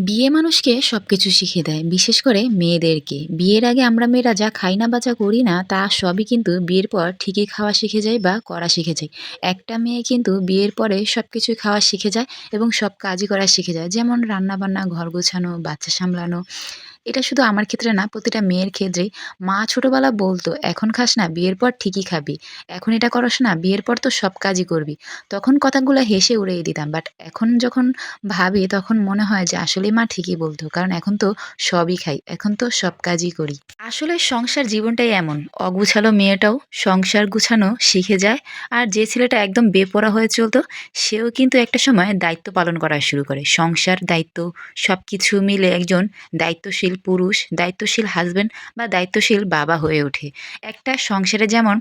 বিয়ে মানুষকে সবকিছু শিখিয়ে দেয়, বিশেষ করে মেয়েদেরকে। বিয়ের আগে আমরা মেয়েরা যা খাই না বা যা করি না, তা সবই কিন্তু বিয়ের পর ঠিকই খাওয়া শিখে যাই বা করা শিখে যাই। একটা মেয়ে কিন্তু বিয়ের পরে সবকিছুই খাওয়া শিখে যায় এবং সব কাজই করা শিখে যায়। যেমন রান্না-বান্না, ঘর গোছানো, বাচ্চা সামলানো। এটা শুধু আমার ক্ষেত্রে না, প্রতিটা মেয়ের ক্ষেত্রেই। মা ছোটবেলা বলতো, "এখন খাস না, বিয়ের পর ঠিকই খাবি। এখন এটা করস না, বিয়ের পর তো সব কাজই করবি।" তখন কথাগুলো হেসে উড়িয়ে দিতাম। বাট এখন যখন ভাবি তখন মনে হয় যে আসলেই মা ঠিকই বলতো। কারণ এখন তো সবই খাই। এখন তো সব কাজই করি। আসলে সংসার জীবনটাই এমন। অগুছালো মেয়েটাও সংসার গুছানো শিখে যায়। আর যে ছেলেটা একদম বেপরোয়া হয়ে চলতো, সেও কিন্তু একটা সময় দায়িত্ব পালন করা শুরু করে। সংসার, দায়িত্ব সবকিছু মিলে একজন দায়িত্বশীল পুরুষ, দায়িত্বশীল হাসব্যান্ড বা দায়িত্বশীল বাবা হয়ে ওঠে। একটা সংসারে যেমন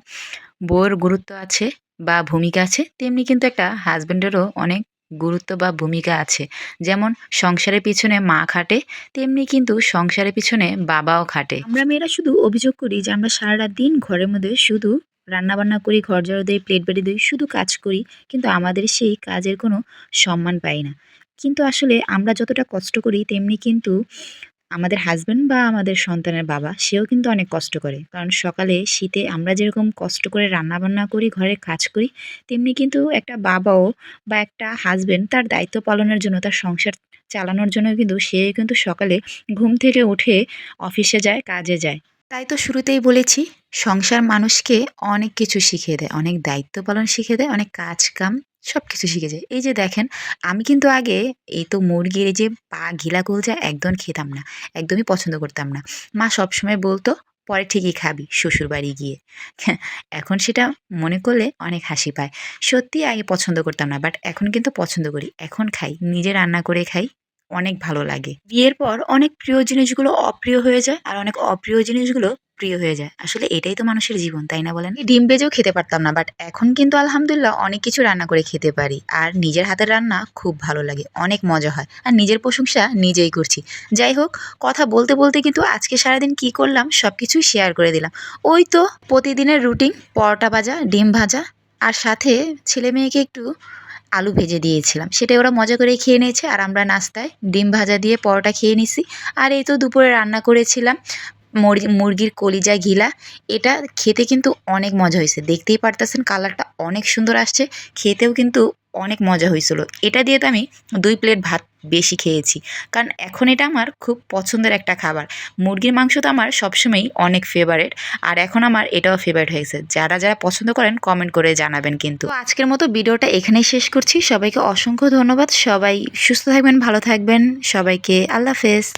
বউয়ের গুরুত্ব আছে বা ভূমিকা আছে, তেমনি কিন্তু একটা হাসব্যান্ডেরও অনেক গুরুত্ব বা ভূমিকা আছে। যেমন সংসারের পিছনে মা খাটে, তেমনি কিন্তু সংসারের পিছনে বাবাও খাটে। আমরা মেয়েরা শুধু অভিযোগ করি যে আমরা সারারাত দিন ঘরের মধ্যে শুধু রান্নাবান্না করি, ঘর ঝাড়ু দেই, প্লেট বাটি দেই, শুধু কাজ করি। কিন্তু আমাদের সেই কাজের কোনো সম্মান পাই না। কিন্তু আসলে আমরা যতটা কষ্ট করি তেমনি কিন্তু আমাদের হাসব্যান্ড বা আমাদের সন্তানের বাবা সেও কিন্তু অনেক কষ্ট করে। কারণ সকালে শীতে আমরা যেরকম কষ্ট করে রান্নাবান্না করি, ঘরের কাজ করি, তেমনি কিন্তু একটা বাবাও বা একটা হাসব্যান্ড তার দায়িত্ব পালনের জন্য, তার সংসার চালানোর জন্য কিন্তু সে কিন্তু সকালে ঘুম থেকে উঠে অফিসে যায়, কাজে যায়। তাই তো শুরুতেই বলেছি, সংসার মানুষকে অনেক কিছু শিখিয়ে দেয়। অনেক দায়িত্ব পালন শিখিয়ে দেয়, অনেক কাজ-কাম সবকিছু শিখে যায়। এই যে দেখেন, আমি কিন্তু আগে এই তো মুরগির এই যে পা, ঘিলা, কলজা একদম খেতাম না। একদমই পছন্দ করতাম না। মা সবসময় বলতো, "পরে ঠিকই খাবি শ্বশুরবাড়ি গিয়ে।" এখন সেটা মনে করলে অনেক হাসি পায়। সত্যিই আগে পছন্দ করতাম না। বাট এখন কিন্তু পছন্দ করি। এখন খাই। নিজে রান্না করে খাই। অনেক ভালো লাগে। বিয়ের পর অনেক প্রিয় জিনিসগুলো অপ্রিয় হয়ে যায়। আর অনেক অপ্রিয় জিনিসগুলো প্রিয় হয়ে যায়। আসলে এটাই তো মানুষের জীবন, তাই না বলেন? ডিম ভেজেও খেতে পারতাম না। বাট এখন কিন্তু আলহামদুলিল্লাহ অনেক কিছু রান্না করে খেতে পারি। আর নিজের হাতের রান্না খুব ভালো লাগে। অনেক মজা হয়। আর নিজের প্রশংসা নিজেই করছি। যাই হোক, কথা বলতে, বলতে কিন্তু আজকে সারাদিন কি করলাম সবকিছুই শেয়ার করে দিলাম। ওই তো প্রতিদিনের রুটিন, পরোটা ভাজা, ডিম ভাজা আর সাথে ছেলে-মেয়েকে একটু আলু ভেজে দিয়েছিলাম। সেটাই ওরা মজা করে খেয়ে নিয়েছে আর আমরা নাস্তায় ডিম ভাজা দিয়ে পরোটা খেয়ে নিছি। আর এই তো দুপুরে রান্না করেছিলাম মুরগির কলিজা ঘিলা। এটা খেতে কিন্তু অনেক মজা হইছে। দেখতেই পারতেছেন কালারটা অনেক সুন্দর আসছে। খেতেও কিন্তু অনেক মজা হইছিল। এটা দিয়ে তো আমি ২ প্লেট ভাত বেশি খেয়েছি। কারণ এখন এটা আমার খুব পছন্দের একটা খাবার। মুরগির মাংস তো আমার সবসময়ই অনেক ফেভারিট। আর এখন আমার এটাও ফেভারিট হয়েছে। যারা, যারা পছন্দ করেন কমেন্ট করে জানাবেন কিন্তু। তো আজকের মতো ভিডিওটা এখানেই শেষ করছি। সবাইকে অসংখ্য ধন্যবাদ। সবাই সুস্থ থাকবেন, ভালো থাকবেন। সবাইকে আল্লাহ হাফেজ।